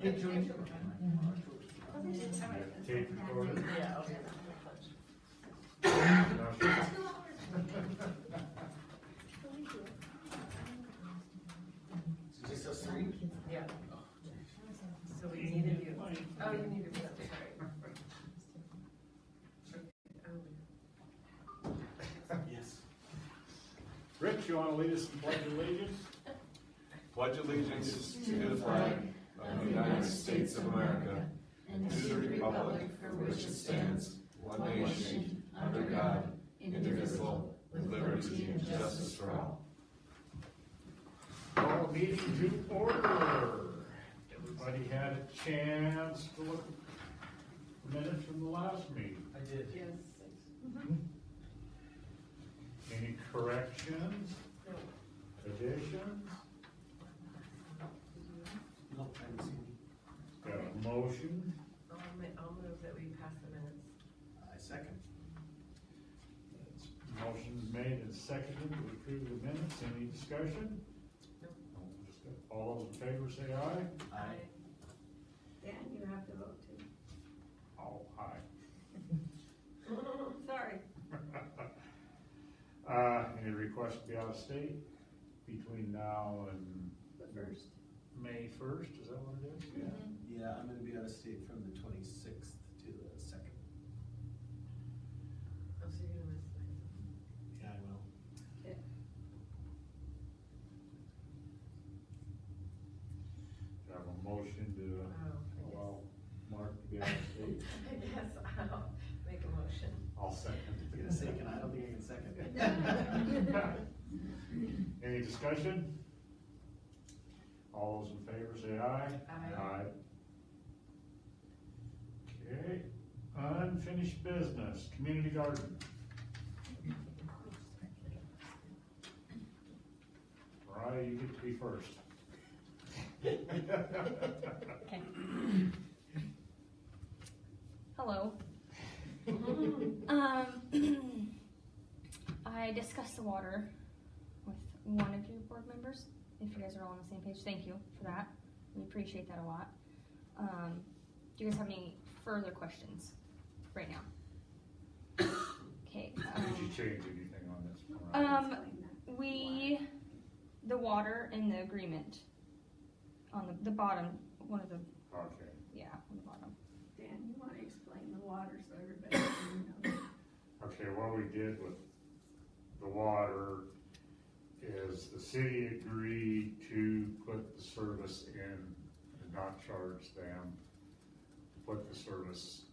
Tape recorder? Yeah, okay. Is this us three? Yeah. So we needed you. Oh, you needed me, sorry. Yes. Rich, you wanna lead us in pledge of allegiance? Pledge allegiance to the flag of the United States of America and to the republic for which it stands, one nation, under God, indivisible, with liberty and justice for all. Call the meeting to order. Everybody had a chance to look at the minutes from the last meeting. I did. Yes. Any corrections, additions? Nope, I haven't seen any. Got a motion? I'll move that we pass the minutes. I second. Motion's made and seconded to approve the minutes. Any discussion? Nope. All those in favor say aye. Aye. Dan, you have to vote too. Oh, aye. Sorry. Any requests to be out of state between now and The first. May first, is that what it is? Yeah. Yeah, I'm gonna be out of state from the 26th to the 2nd. Oh, so you're gonna miss mine. Yeah, I will. Okay. Do I have a motion to allow Mark to be out of state? I guess I'll make a motion. I'll second. I was gonna say, I don't think I can second. Any discussion? All those in favor say aye. Aye. Okay, unfinished business, community garden. Mariah, you get to be first. Okay. Hello. I discussed the water with one of your board members. If you guys are all on the same page, thank you for that. We appreciate that a lot. Do you guys have any further questions right now? Okay. Did you change anything on this? The water in the agreement on the bottom, one of the, Okay, yeah, on the bottom. Dan, you wanna explain the water so everybody can know? okay, what we did with the water is the city agreed to put the service in and not charge them to put the service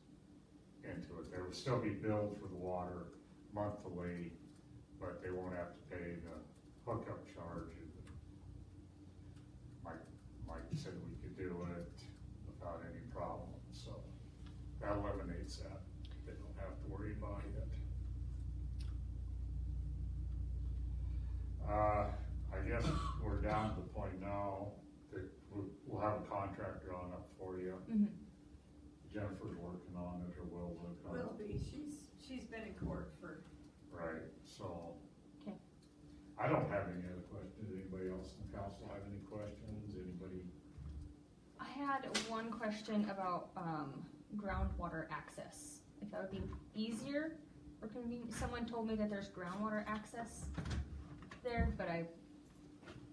into it. They would still be billed for the water monthly, but they won't have to pay the hookup charge. Mike said we could do it without any problem, so that eliminates that. They don't have to worry about it. I guess we're down to the point now that we'll have a contract drawn up for you. Mm-hmm. Jennifer's working on it, or will work on it. Will be, she's been in court for, Right, so. Okay. I don't have any other questions. Anybody else in the council have any questions? Anybody? I had one question about groundwater access. If that would be easier or convenient. Someone told me that there's groundwater access there, but I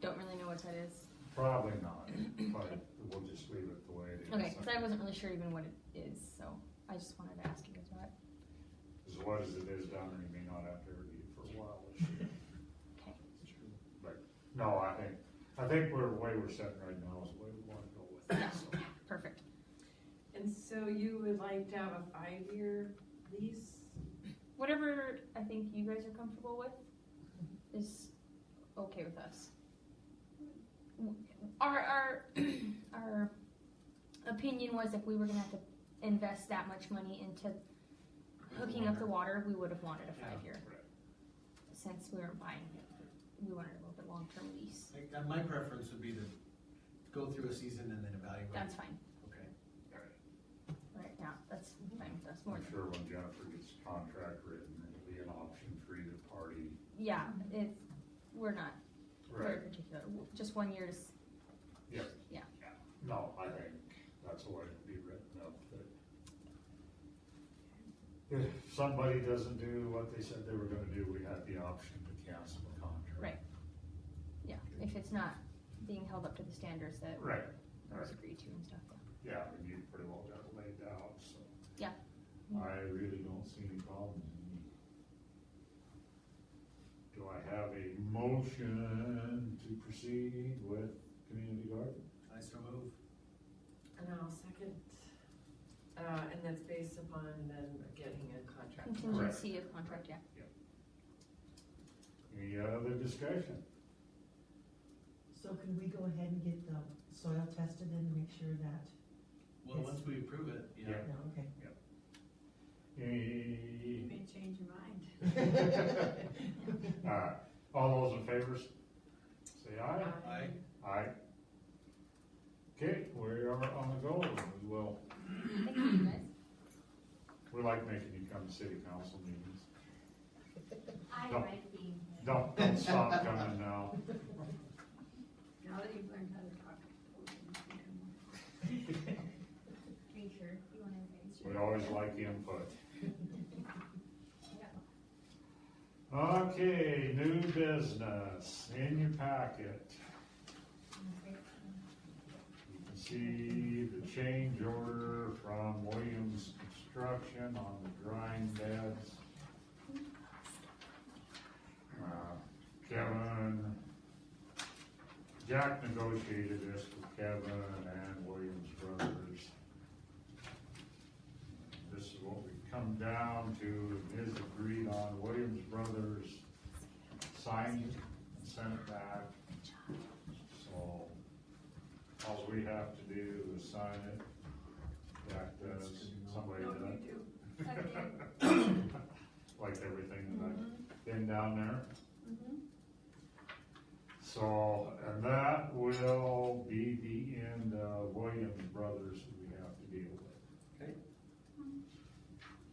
don't really know what that is. Probably not, but we'll just leave it the way it is. Okay, because I wasn't really sure even what it is, so I just wanted to ask you guys about it. As what as it is down there, you may not have to irrigate it for a while this year. Okay. But, no, I think the way we're sitting right now is the way we want to go with it, Yeah. so. Perfect. And so you would like to have a 5-year lease? Whatever I think you guys are comfortable with is okay with us. Our opinion was if we were gonna have to invest that much money into hooking up the water, we would have wanted a 5-year. Since we weren't buying it, we wanted a little bit long-term lease. My preference would be to go through a season and then evaluate. That's fine. Okay. Right, yeah, that's fine with us more I'm than. sure when Jennifer gets the contract written, it'll be an option for either party. Yeah, we're not very Right. particular, just 1 year is, Yep. yeah. No, I think that's the way it'd be written up, that if somebody doesn't do what they said they were gonna do, we have the option to cancel the contract. Right. Yeah, if it's not being held up to the standards that Right, was right, agreed to and stuff, yeah. yeah, and you pretty well got it laid out, so. Yeah. I really don't see any problems. Do I have a motion to proceed with community garden? I so move. And I'll second, and that's based upon them getting a contract. Contingency of contract, yeah. Any other discussion? So can we go ahead and get the soil tested and make sure that, Well, Yes. once we approve it, yeah. Yeah. no, okay. You Any, may change your mind. all those in favor, say aye. Aye. Aye. Okay, we are on the go, we will, Thank you, guys. we like making you come to city council meetings. I Don't- like being here. Don't stop coming now. Now that you've learned how to talk. you can come Make sure you want to We always like input. Okay, new business in your packet. You can see the change order from Williams Construction on the drying beds. Kevin, Jack negotiated this with Kevin and Williams Brothers. This is what we come down to, and is agreed on. Williams Brothers signed it and sent it back. So, all we have to do is sign it. Jack does, somebody No, does. you do. I did. Like everything that I've been down there. Mhm. So, and that will be the end of Williams Brothers that we have to deal with. Okay.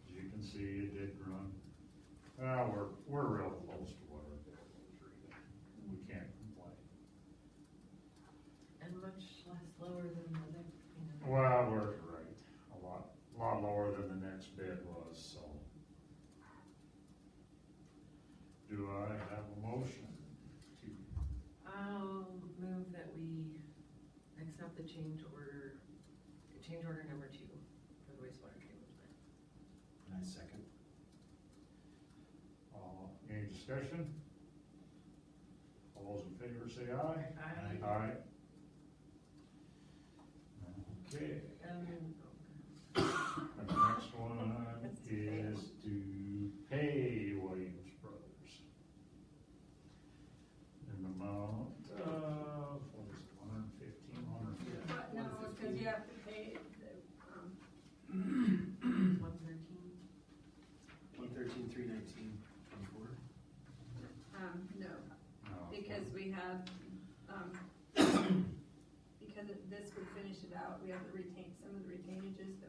As you can see, it did run, we're real close to what our bill was really. We can't complain. And much less lower than the next, Well, we're right, a lot lower than the next bid was, so. Do I have a motion to, I'll move that we accept the change order number 2 for the wastewater treatment plant. And I second. any discussion? All those in favor say aye. Aye. Aye. Okay, And, and the next one is to pay Williams Brothers. In the amount of, what is it, $115? But no, because you have to pay the, 113. 113,319.24. no, No. because we have, because this would finish it out, we have to retain, some of the retainages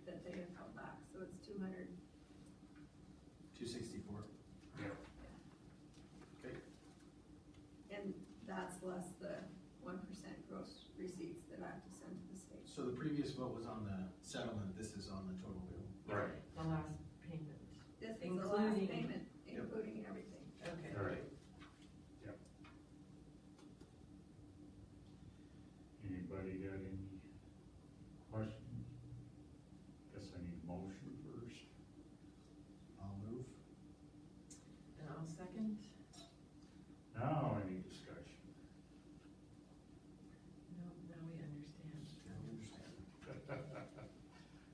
that they have held back, so it's 200. 264. Yeah. Okay. And that's less the 1% gross receipts that I have to send to the state. So the previous vote was on the settlement, this is on the total bill. Right. The last payment. This is the last Including- payment, including everything. Okay. All right. Yep. Anybody got any questions? Guess I need a motion first. I'll move. And I'll second. Now any discussion? No, now we understand. Yeah, we understand.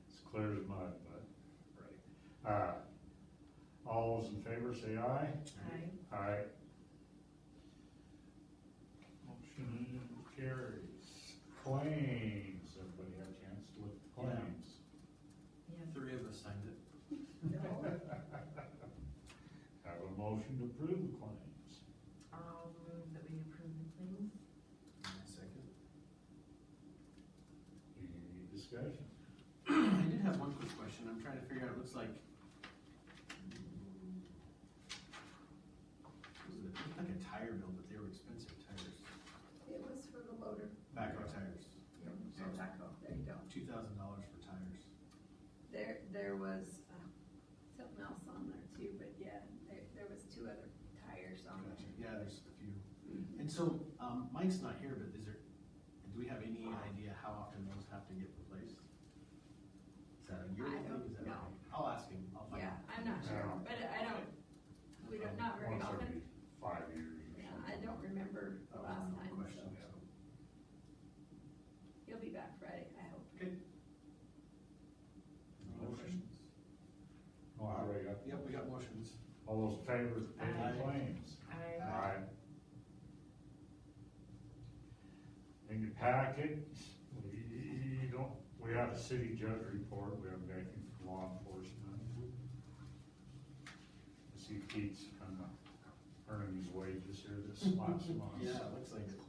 It's clear as mud, but, right. All those in favor say aye. Aye. Aye. Motion carries. Claims, everybody have a chance to look at the Yeah. claims? Yes. 3 of us signed it. Have a motion to approve the claims. I'll move that we approve the claims. And I second. Any discussion? I did have one quick question, I'm trying to figure out, it looks like. Was it looked like a tire bill, but they were expensive tires, It was for the loader. backhoe tires. So backhoe, there you go. $2,000. there was, something else on there too, but yeah, there was 2 other tires on Gotcha. there. Yeah, there's a few. Mhm. And so, Mike's not here, but do we have any idea how often those have to get replaced? Is that a yearly I don't thing? Is that know. okay? I'll ask him, I'll find Yeah, out. I'm not sure, but we don't, not very Once often. every 5 years or Yeah, something. I don't remember the That was last one time, question, so. so. He'll be back Friday, I hope. Okay. No other Motion. questions? Oh, I already got. Yep, we got motions. All those in favor of paying Aye. the claims? I, In your packet, we have a city judge report, we have anything from law enforcement. I see Pete's kind of earning his wages here this last month. Yeah, it looks like it.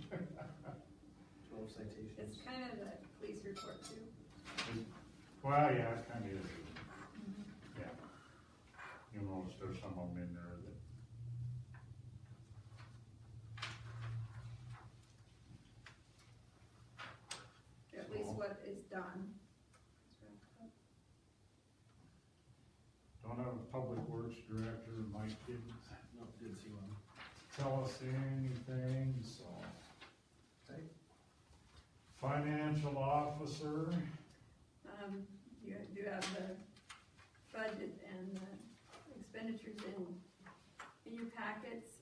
12 citations. It's kind of the police report too. Well, yeah, it kind of is. Yeah. You'll notice there's some of them in there that. At least what is done. Don't have a public works director, Mike didn't No, didn't see one. tell us anything, so. Okay. Financial officer, You do have the budget and the expenditures in your packets.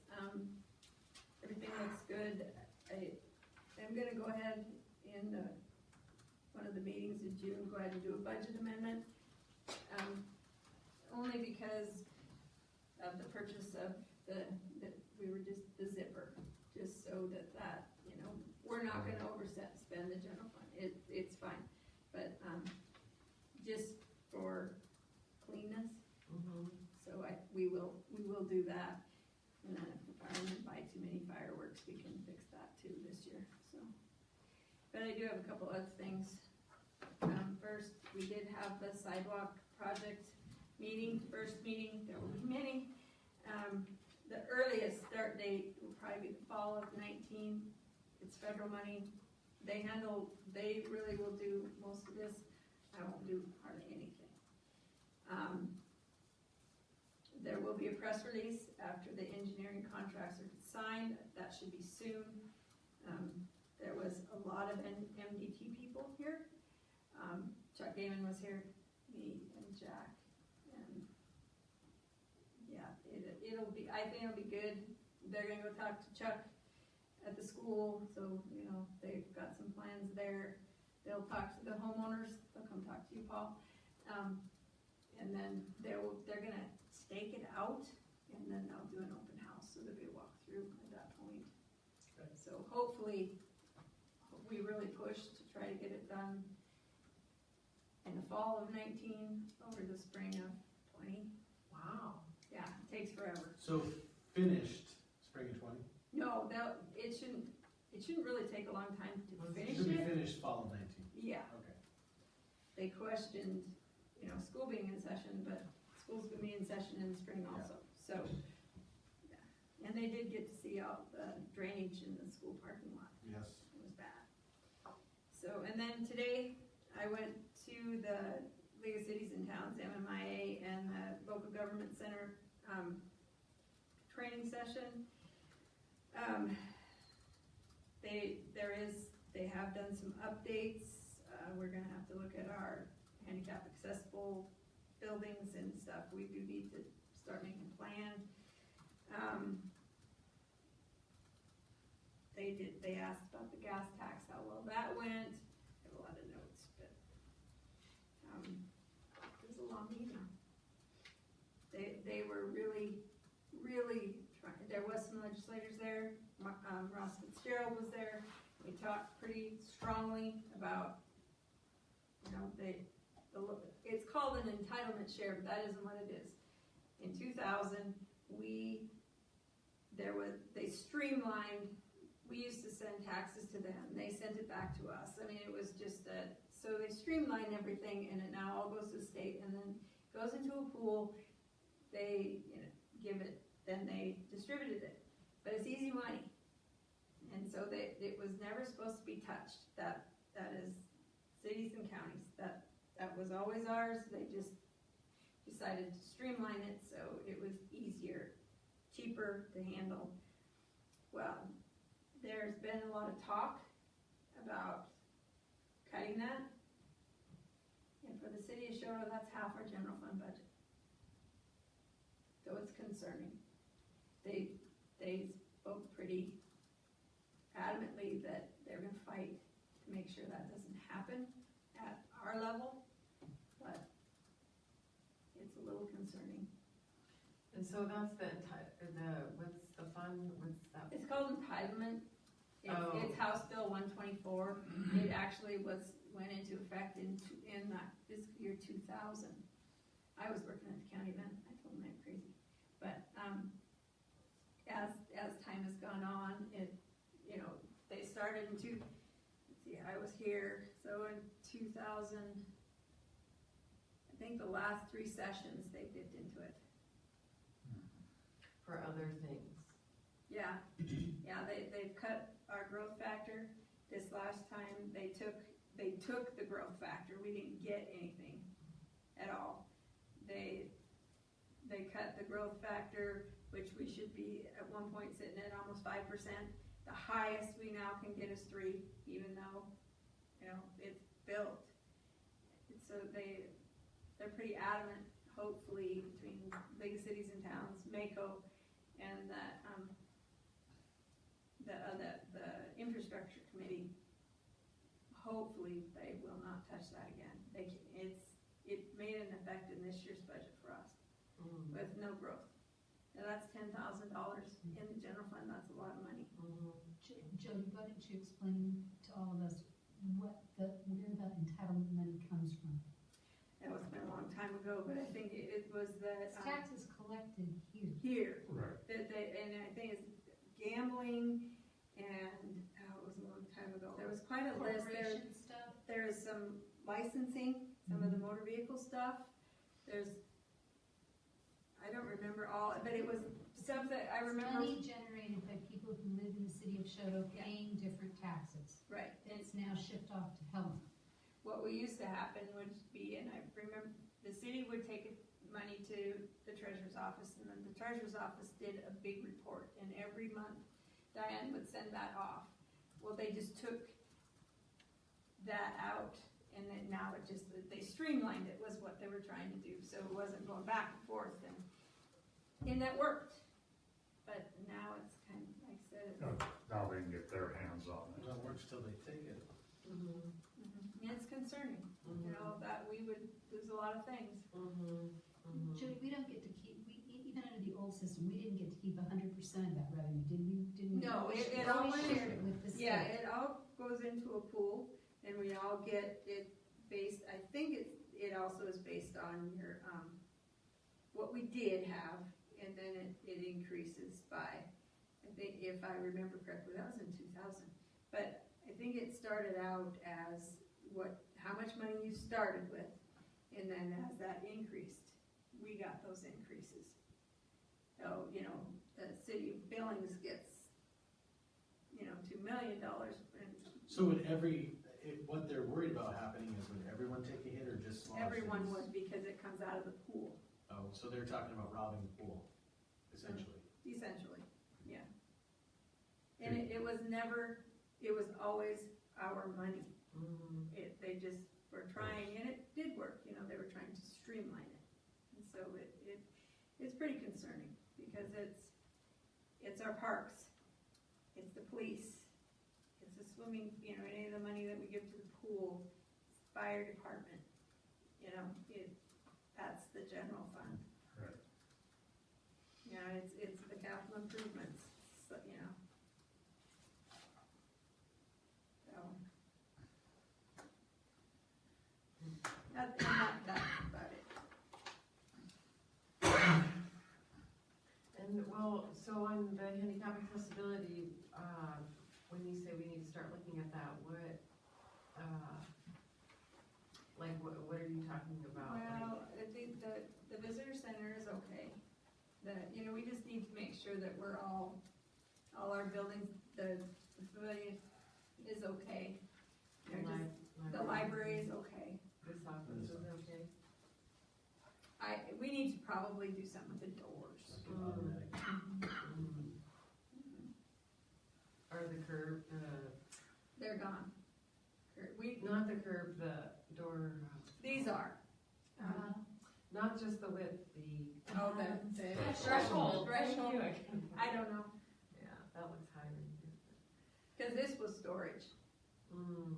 Everything looks good. I'm gonna go ahead in one of the meetings in June, go ahead and do a budget amendment. Only because of the purchase of the zipper, just so that, we're not gonna spend the general fund, it's fine. But, just for cleanness, so we will do that. And then if the firemen buy too many fireworks, we can fix that too this year, so. But I do have a couple other things. First, we did have the sidewalk project meeting, first meeting, there will be many. The earliest start date will probably be the fall of 19. It's federal money. They really will do most of this. I won't do hardly anything. There will be a press release after the engineering contracts are signed. That should be soon. There was a lot of MDT people here. Chuck Gaiman was here, me and Jack, and yeah, I think it'll be good. They're gonna go talk to Chuck at the school, so, they've got some plans there. They'll talk to the homeowners, they'll come talk to you, Paul. And then they're gonna stake it out, and then they'll do an open house, so there'll be a walkthrough at that point. Okay. So hopefully, we really push to try to get it done in the fall of 19, over the spring of 20. wow. Yeah, it takes forever. So finished spring of 20? No, it shouldn't really take a long time to finish Should be it. finished fall of 19. Yeah, Okay. they questioned, school being in session, but school's gonna be in session in the spring also, so. Yeah. And they did get to see out the drainage in the school parking lot, Yes. it was bad. So, and then today, I went to the League of Cities and Towns, MMIA, and the Local Government Center, training session. They have done some updates. We're gonna have to look at our handicap accessible buildings and stuff. We do need to start making a plan. They asked about the gas tax, how well that went. I have a lot of notes, but, it was a long meeting. They were really trying, there was some legislators there, Ross Fitzgerald was there. We talked pretty strongly about, it's called an entitlement share, but that isn't what it is. In 2000, they streamlined, we used to send taxes to them, they sent it back to us. I mean, it was just so they streamlined everything, and it now all goes to the state, and then goes into a pool. They, give it, then they distributed it, but it's easy money. And so it was never supposed to be touched. That is cities and counties, that was always ours. They just decided to streamline it, so it was easier, cheaper to handle. Well, there's been a lot of talk about cutting that. And for the city of Choteau, that's half our general fund budget. So it's concerning. They spoke pretty adamantly that they're gonna fight to make sure that doesn't happen at our level, but it's a little concerning. And so that's what's the fund, what's that? It's called entitlement. Oh. It's House Bill 124. It actually went into effect in the fiscal year 2000. I was working at the county then. I told them I'm crazy. But, as time has gone on, they started let's see, I was here, so in 2000, I think the last 3 sessions, they dipped into it. For other things. Yeah, they've cut our growth factor. This last time, they took the growth factor. We didn't get anything at all. They cut the growth factor, which we should be at one point sitting at almost 5%. The highest we now can get is 3, even though, it's built. So they're pretty adamant, hopefully, between big cities and towns, Mako, and the infrastructure committee, hopefully they will not touch that again. It made an effect in this year's budget for us with no growth. And that's $10,000 in the general fund. That's a lot of money. Jody, why don't you explain to all of us where the entitlement money comes from? That was been a long time ago, but I think it was the It's taxes collected here. here. Right. And I think it's gambling and, it was a long time ago. There was quite a list. Corporation stuff. There's some licensing, some of the motor vehicle stuff. I don't remember all, but it was stuff that I remember. Money generated by people who live in the city of Choteau Yeah. paying different taxes. Right. And It's now shipped off to Helena. what we used to happen would be, and I remember, the city would take money to the treasurer's office, and then the treasurer's office did a big report, and every month Diane would send that off. Well, they just took that out, and then now they streamlined it, was what they were trying to do, so it wasn't going back and forth, and that worked. But now it's kind of, like I said, Now they can get their hands on It it. don't work till they take it. and it's concerning, that we would lose a lot of things. Jody, we don't get to keep, even under the old system, we didn't get to keep 100% of that revenue, did we? No, it We all always went- shared it with the state. Yeah, it all goes into a pool, and we all get it based, I think it also is based on your, what we did have, and then it increases by, I think, if I remember correctly, that was in 2000. But I think it started out as how much money you started with, and then as that increased, we got those increases. So, the city of Billings gets, $2 million, and So would what they're worried about happening is would everyone take a hit or just smaller everyone cities? would, because it comes out of the pool, Oh, so they're talking about robbing the pool, essentially. essentially, yeah. And it was always our money. They just were trying, and it did work, they were trying to streamline it. And so it's pretty concerning, because it's our parks, it's the police, it's the swimming, any of the money that we give to the pool, fire department, that's the general fund. Right. It's the capital improvements, so, So, that's about it. And so on the handicap accessibility, when you say we need to start looking at that, what are you talking about? Well, I think the visitor center is okay. We just need to make sure that we're all our buildings, the pavilion is okay. The library is okay. This office is okay? We probably do something with the doors. Like an automatic. Or the curb, They're gone. We, not the curb, the door, these are. not just the width, the. Oh, the Threshold. Threshold, Thank you, I couldn't- I don't know, Yeah, that looks higher. cause this was storage, Mm,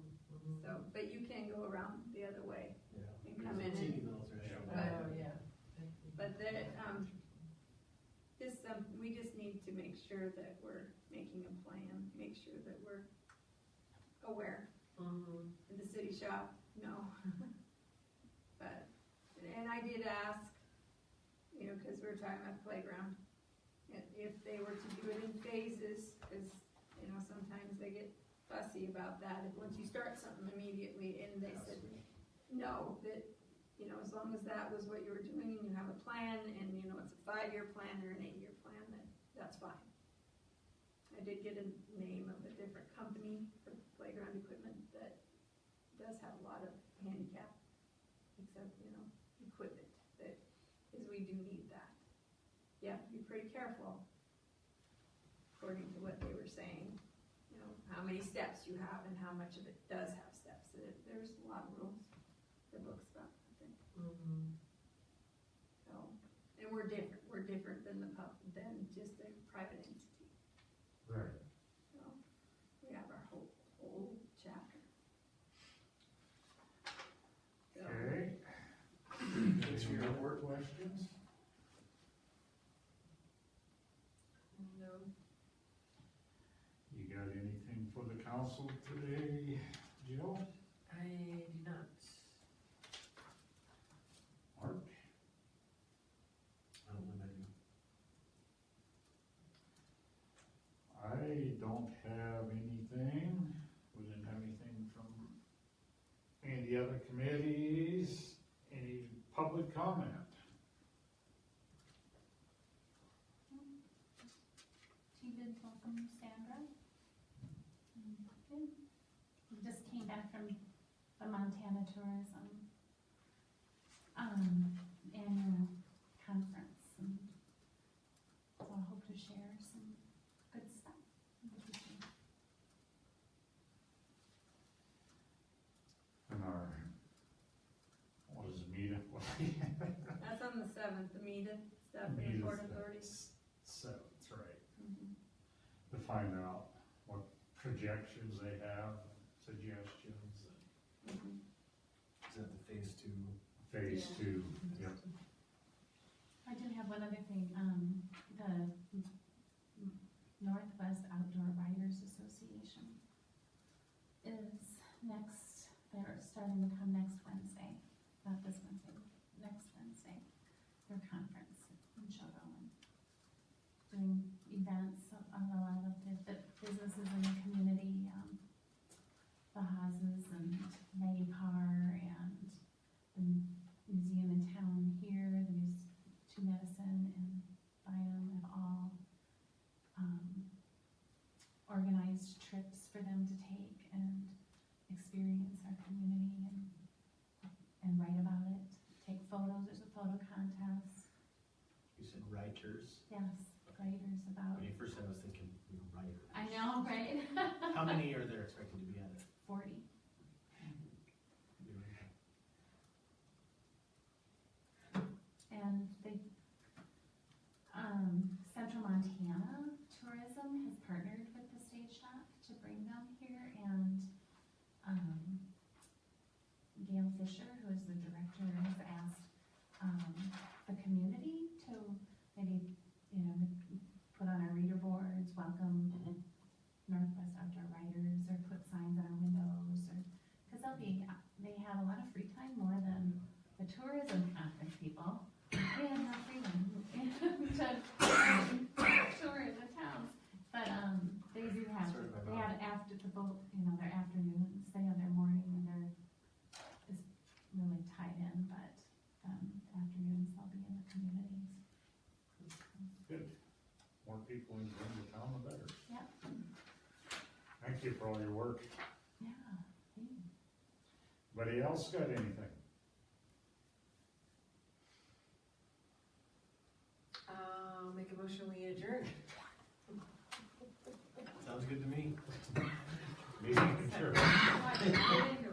so, but you can go around the other way Yeah. and come in Teeny and, little threshold. But- Oh, yeah. Thank you. but that, we just need to make sure that we're making a plan, make sure that we're aware. Mhm. In the city shop, no. But, and I did ask, you know, cause we were talking about the playground, if they were to do it in phases, cause, you know, sometimes they get fussy about that, if once you start something immediately, and they said, no, that, you know, as long as that was what you were doing, and you have a plan, and you know, it's a 5-year plan or an 8-year plan, that's fine. I did get a name of a different company for playground equipment that does have a lot of handicap, except, you know, equipment, that is, we do need that. You have to be pretty careful, according to what they were saying, you know, how many steps you have and how much of it does have steps. There's a lot of rules, the book's about, I think, Mhm. so. And we're different than than just a private entity, Right. so. We have our whole chapter. So, Okay. Answer your Any work. more questions? No. You got anything for the council today, Jill? I do not. Mark? I don't know about you. I don't have anything. We didn't have anything from any of the other committees. Any public comment? She did welcome Sandra. Good. We just came back from the Montana Tourism, annual conference, and so I hope to share some good stuff with you. And our, what is it, meeting? that's on the 7th, the MEDA stuff in the Meeting's Port the Authority. Seventh, right. Mhm. To find out what projections they have, suggestions, Mhm. Is that the phase 2? phase Yeah. 2, yep. I do have one other thing, the Northwest Outdoor Writers Association is next, they're starting to come next Wednesday, not this Wednesday, next Wednesday, their conference in Choteau, and doing events of a lot of the businesses in the community, the Haas's and Maggie Carr and the museum in town here, the To Medicine and Bynum have all, organized trips for them to take and experience our community and write about it, take photos, there's a photo contest, You said writers. yes, writers about, When you first said, I was thinking, writers. I know, right? How many are there expected to be at it? 40. And they, Central Montana Tourism has partnered with the Stage Shop to bring them here, and, Gail Fisher, who is the director, has asked, the community to maybe, you know, put on our reader boards, welcome Northwest Outdoor Writers, or put signs on our windows, or, cause they have a lot of free time, more than the tourism conference people. They have no freedom to tour the towns, but, they do have, Sort of they have after the boat, you know, their afternoons, they have their morning and their, is really tied in, but, afternoons they'll be in the communities. Good. More people in the town, the better. Yep, Thank you for all your work. yeah. Anybody else got anything? motion we adjourn. Sounds good to me. Meeting adjourned. I didn't